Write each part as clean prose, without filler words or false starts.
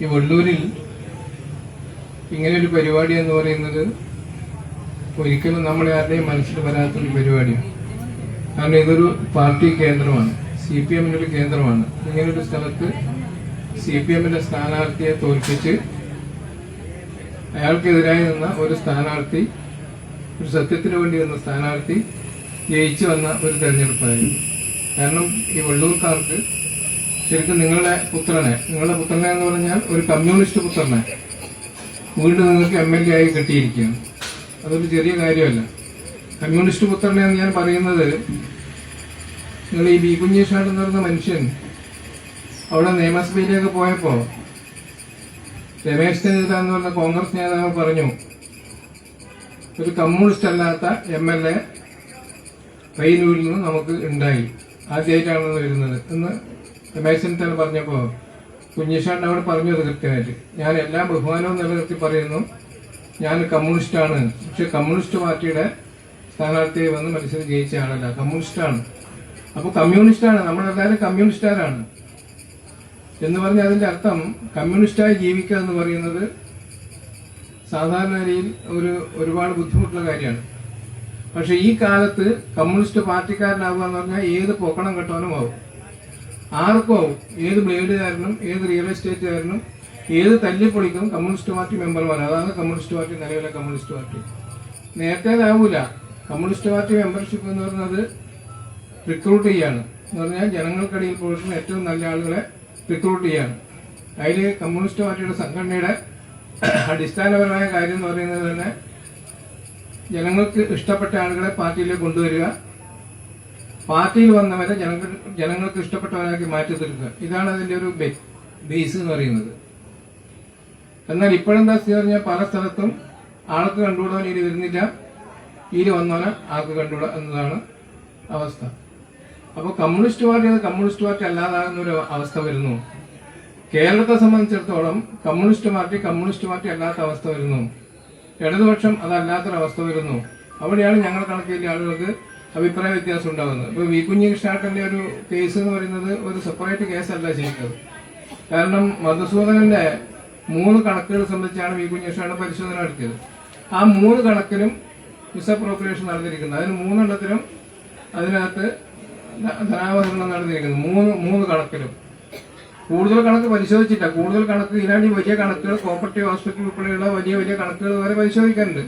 ഈ വെള്ളൂരിൽ ഇങ്ങനെയൊരു പരിപാടി എന്ന് പറയുന്നത് ഒരിക്കലും നമ്മളെ ആരുടെയും മനസ്സിൽ വരാത്തൊരു പരിപാടിയാണ്. കാരണം ഇതൊരു പാർട്ടി കേന്ദ്രമാണ്, CPM-ന്റെ ഒരു കേന്ദ്രമാണ്. ഇങ്ങനൊരു സ്ഥലത്ത് CPM-ന്റെ സ്ഥാനാർത്ഥിയെ തോൽപ്പിച്ച് അയാൾക്കെതിരായി നിന്ന ഒരു സ്ഥാനാർത്ഥി, ഒരു സത്യത്തിന് വേണ്ടി നിന്ന സ്ഥാനാർത്ഥി ജയിച്ചു വന്ന ഒരു തെരഞ്ഞെടുപ്പായിരുന്നു. കാരണം ഈ വെള്ളൂർക്കാർക്ക് ശരിക്കും നിങ്ങളുടെ പുത്രനെ എന്ന് പറഞ്ഞാൽ ഒരു കമ്മ്യൂണിസ്റ്റ് പുത്രനെ വീണ്ടും നിങ്ങൾക്ക് MLA ആയി കിട്ടിയിരിക്കുകയാണ്. അതൊരു ചെറിയ കാര്യമല്ല. കമ്മ്യൂണിസ്റ്റ് പുത്രനെ എന്ന് ഞാൻ പറയുന്നത്, നിങ്ങൾ ഈ ബി കുഞ്ഞേഷാട് എന്ന് പറയുന്ന മനുഷ്യൻ അവിടെ നിയമസഭയിലേക്ക് പോയപ്പോ രമേശ് ചെന്നിത്തല എന്ന് പറഞ്ഞ കോൺഗ്രസ് നേതാവ് പറഞ്ഞു, ഒരു കമ്മ്യൂണിസ്റ്റ് അല്ലാത്ത MLA പയ്യന്നൂരിൽ നിന്ന് നമുക്ക് ഉണ്ടായി, ആദ്യമായിട്ടാണ് വരുന്നത് എന്ന് രമേശ് ചെന്നിത്തല പറഞ്ഞപ്പോ കുഞ്ഞേഷാടിന് അവിടെ പറഞ്ഞത് കൃത്യമായിട്ട്, ഞാൻ എല്ലാ ബഹുമാനവും നിലനിർത്തി പറയുന്നു, ഞാൻ കമ്മ്യൂണിസ്റ്റാണ്. പക്ഷെ കമ്മ്യൂണിസ്റ്റ് പാർട്ടിയുടെ സ്ഥാനാർത്ഥിയെ വന്ന് മത്സരം ജയിച്ച ആളല്ല, കമ്മ്യൂണിസ്റ്റാണ്. അപ്പൊ കമ്മ്യൂണിസ്റ്റാണ്, നമ്മളെല്ലാവരും കമ്മ്യൂണിസ്റ്റുകാരാണ് എന്ന് പറഞ്ഞ അതിന്റെ അർത്ഥം കമ്മ്യൂണിസ്റ്റായി ജീവിക്കുക എന്ന് പറയുന്നത് സാധാരണ നിലയിൽ ഒരുപാട് ബുദ്ധിമുട്ടുള്ള കാര്യമാണ്. പക്ഷെ ഈ കാലത്ത് കമ്മ്യൂണിസ്റ്റ് പാർട്ടിക്കാരനാവുക എന്ന് പറഞ്ഞാൽ ഏത് പൊക്കണം കെട്ടവനും ആവും, ആർക്കും ആവും. ഏത് ബ്ലേഡുകാരനും ഏത് റിയൽ എസ്റ്റേറ്റുകാരനും ഏത് തല്ലിപ്പൊളിക്കും കമ്മ്യൂണിസ്റ്റ് പാർട്ടി മെമ്പർമാർ. അതാണ് കമ്മ്യൂണിസ്റ്റ് പാർട്ടി, നിലവിലെ കമ്മ്യൂണിസ്റ്റ് പാർട്ടി. നേരത്തേതാവൂല. കമ്മ്യൂണിസ്റ്റ് പാർട്ടി മെമ്പർഷിപ്പ് എന്ന് പറയുന്നത് റിക്രൂട്ട് ചെയ്യാണ് എന്ന് പറഞ്ഞാൽ ജനങ്ങൾക്കിടയിൽ പോയിട്ടുള്ള ഏറ്റവും നല്ല ആളുകളെ റിക്രൂട്ട് ചെയ്യാണ്. അതിൽ കമ്മ്യൂണിസ്റ്റ് പാർട്ടിയുടെ സംഘടനയുടെ അടിസ്ഥാനപരമായ കാര്യം എന്ന് പറയുന്നത് തന്നെ ജനങ്ങൾക്ക് ഇഷ്ടപ്പെട്ട ആളുകളെ പാർട്ടിയിലേക്ക് കൊണ്ടുവരിക, പാർട്ടിയിൽ വന്നവരെ ജനങ്ങൾക്ക് ഇഷ്ടപ്പെട്ടവരാക്കി മാറ്റി തീർക്കുക. ഇതാണ് അതിന്റെ ഒരു ബേസ് എന്ന് പറയുന്നത്. എന്നാൽ ഇപ്പോഴെന്താ സ്ഥിതി പറഞ്ഞാൽ പല സ്ഥലത്തും ആൾക്ക് കണ്ടുകൂടാൻ ഇതിൽ വരുന്നില്ല, ഇതിൽ വന്നവനെ ആൾക്ക് കണ്ടുകൂടാ എന്നതാണ് അവസ്ഥ. അപ്പോൾ കമ്മ്യൂണിസ്റ്റ് പാർട്ടി അത് കമ്മ്യൂണിസ്റ്റ് പാർട്ടി അല്ലാതാകുന്ന ഒരു അവസ്ഥ വരുന്നു. കേരളത്തെ സംബന്ധിച്ചിടത്തോളം കമ്മ്യൂണിസ്റ്റ് പാർട്ടി അല്ലാത്ത അവസ്ഥ വരുന്നു. ഇടതുപക്ഷം അതല്ലാത്തൊരവസ്ഥ വരുന്നു. അവിടെയാണ് ഞങ്ങൾ കണക്കിലെ ആളുകൾക്ക് അഭിപ്രായ വ്യത്യാസം ഉണ്ടാകുന്നത്. ഇപ്പൊ വി കുഞ്ഞികൃഷ്ണന്റെ ഒരു കേസ് എന്ന് പറയുന്നത് ഒരു സെപ്പറേറ്റ് കേസല്ല ചെയ്യുന്നത്. കാരണം മധുസൂദനന്റെ 3 കണക്കുകൾ സംബന്ധിച്ചാണ് വി കുഞ്ഞികൃഷ്ണ പരിശോധന നടത്തിയത്. ആ 3 കണക്കിലും മിസ്അപ്രോപ്രിയേഷൻ നടന്നിരിക്കുന്നത്. അതിന് 3 എണ്ണത്തിലും അതിനകത്ത് ധനാവഹരണം നടന്നിരിക്കുന്നത്. 3 കണക്കിലും കൂടുതൽ കണക്ക് പരിശോധിച്ചില്ല. കൂടുതൽ കണക്ക് ഇതിനാണ്ടി വലിയ കണക്കുകൾ, കോപ്പറേറ്റീവ് ഹോസ്പിറ്റൽ ഉൾപ്പെടെയുള്ള വലിയ കണക്കുകൾ വരെ പരിശോധിക്കാനുണ്ട്.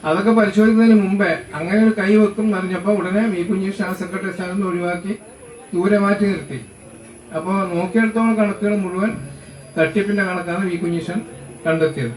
അതൊക്കെ പരിശോധിക്കുന്നതിന് മുമ്പേ അങ്ങനെ ഒരു കൈവെക്കും എന്നറിഞ്ഞപ്പോൾ ഉടനെ വി കുഞ്ഞികൃഷ്ണ സെക്രട്ടറി സ്ഥാനത്ത് നിന്ന് ഒഴിവാക്കി ദൂരെ മാറ്റി നിർത്തി. അപ്പോൾ നോക്കിയെടുത്തോളം കണക്കുകൾ മുഴുവൻ തട്ടിപ്പിന്റെ കണക്കാണ് വി കുഞ്ഞികൃഷ്ണൻ കണ്ടെത്തിയത്.